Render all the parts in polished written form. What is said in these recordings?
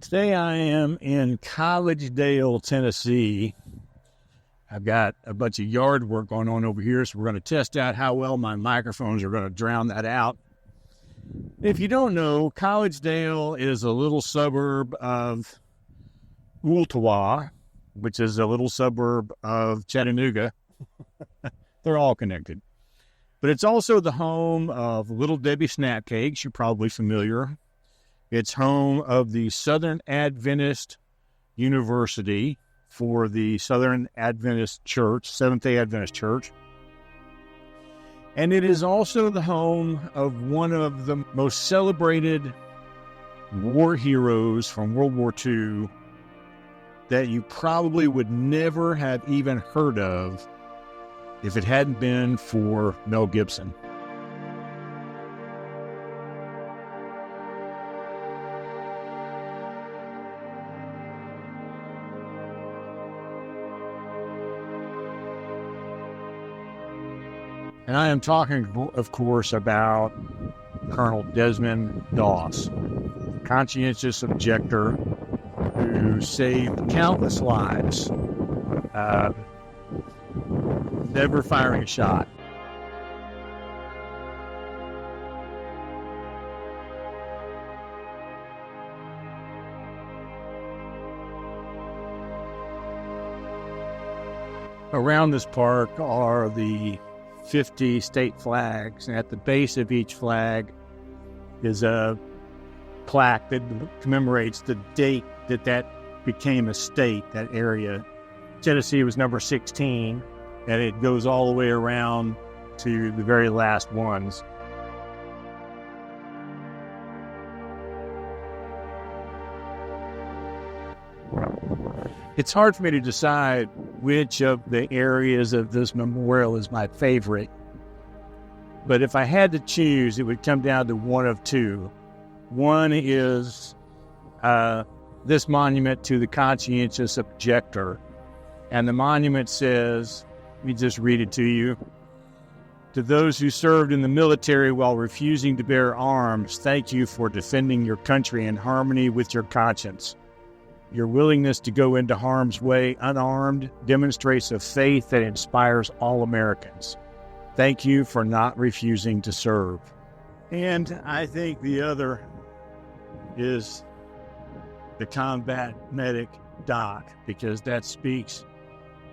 Today I am in Collegedale, Tennessee. I've got a bunch of yard work going on over here, so we're going to test out how well my microphones are going to drown that out. If you don't know, Collegedale is a little suburb of Ooltewah, which is a little suburb of Chattanooga. They're all connected. But it's also the home of Little Debbie Snap Cakes. You're probably familiar. It's home of the Southern Adventist University for the Southern Adventist Church, Seventh-day Adventist Church. And it is also the home of one of the most celebrated war heroes from World War II that you probably would never have even heard of if it hadn't been for Mel Gibson. And I am talking, of course, about Colonel Desmond Doss, conscientious objector who saved countless lives, never firing a shot. Around this park are the 50 state flags, and at the base of each flag is a plaque that commemorates the date that became a state, that area. Tennessee was number 16, and it goes all the way around to the very last ones. It's hard for me to decide which of the areas of this memorial is my favorite. But if I had to choose, it would come down to one of two. One is this monument to the conscientious objector. And the monument says, let me just read it to you. To those who served in the military while refusing to bear arms, thank you for defending your country in harmony with your conscience. Your willingness to go into harm's way unarmed demonstrates a faith that inspires all Americans. Thank you for not refusing to serve. And I think the other is the combat medic doc, because that speaks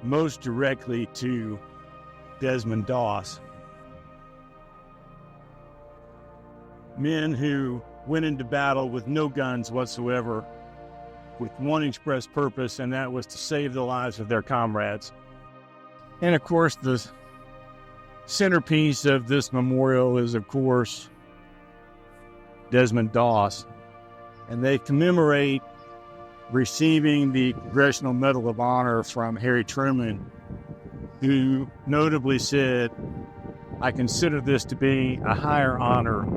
most directly to Desmond Doss. Men who went into battle with no guns whatsoever, with one express purpose, and that was to save the lives of their comrades. And of course, the centerpiece of this memorial is, of course, Desmond Doss. And they commemorate receiving the Congressional Medal of Honor from Harry Truman, who notably said, "I consider this to be a higher honor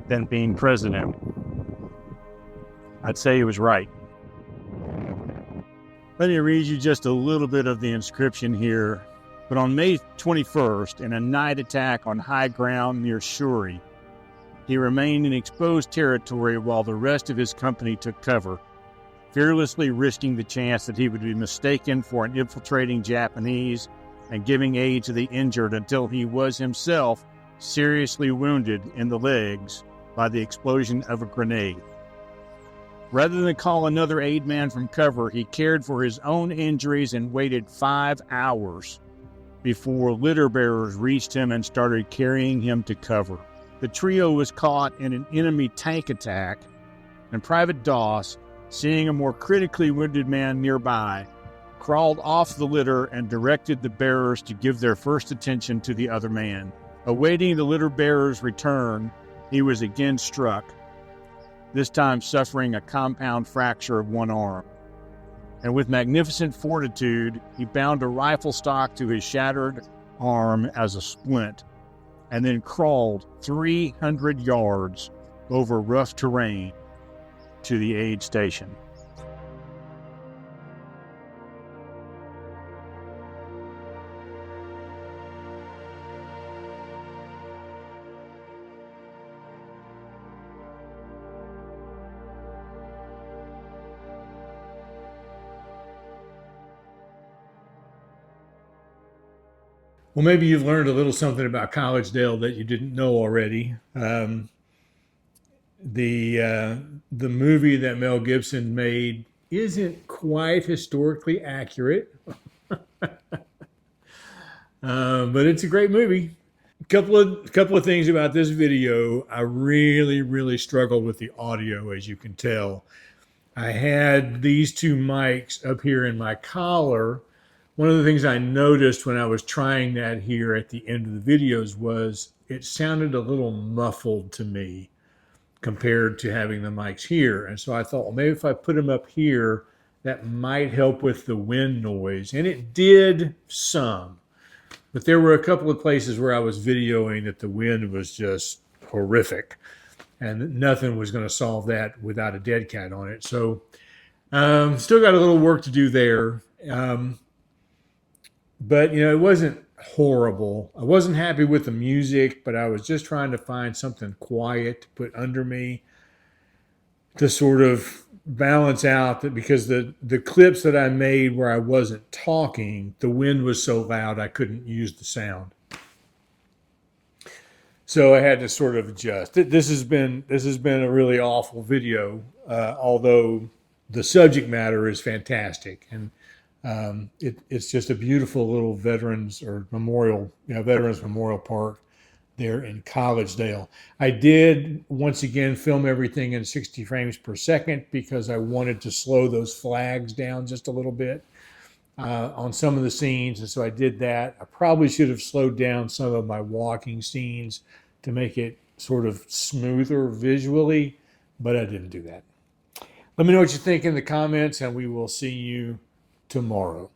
than being president." I'd say he was right. Let me read you just a little bit of the inscription here. But on May 21st, in a night attack on high ground near Shuri, he remained in exposed territory while the rest of his company took cover, fearlessly risking the chance that he would be mistaken for an infiltrating Japanese and giving aid to the injured until he was himself seriously wounded in the legs by the explosion of a grenade. Rather than call another aid man from cover, he cared for his own injuries and waited 5 hours before litter bearers reached him and started carrying him to cover. The trio was caught in an enemy tank attack, and Private Doss, seeing a more critically wounded man nearby, crawled off the litter and directed the bearers to give their first attention to the other man. Awaiting the litter bearer's return, he was again struck, this time suffering a compound fracture of one arm. And with magnificent fortitude, he bound a rifle stock to his shattered arm as a splint, and then crawled 300 yards over rough terrain to the aid station. Well, maybe you've learned a little something about Collegedale that you didn't know already. The movie that Mel Gibson made isn't quite historically accurate, but it's a great movie. Couple of things about this video. I really struggled with the audio, as you can tell. I had these two mics up here in my collar. One of the things I noticed when I was trying that here at the end of the videos was it sounded a little muffled to me compared to having the mics here. And so I thought, well, maybe if I put them up here, that might help with the wind noise. And it did some. But there were a couple of places where I was videoing that the wind was just horrific. And nothing was going to solve that without a dead cat on it. So still got a little work to do there. But, it wasn't horrible. I wasn't happy with the music, but I was just trying to find something quiet to put under me to sort of balance out that, because the clips that I made where I wasn't talking, the wind was so loud I couldn't use the sound. So I had to sort of adjust. This has been a really awful video, although the subject matter is fantastic, and it's just a beautiful little veterans memorial park there in Collegedale. I did once again film everything in 60 frames per second because I wanted to slow those flags down just a little bit on some of the scenes, and so I did that. I probably should have slowed down some of my walking scenes to make it sort of smoother visually, but I didn't do that. Let me know what you think in the comments, and we will see you tomorrow.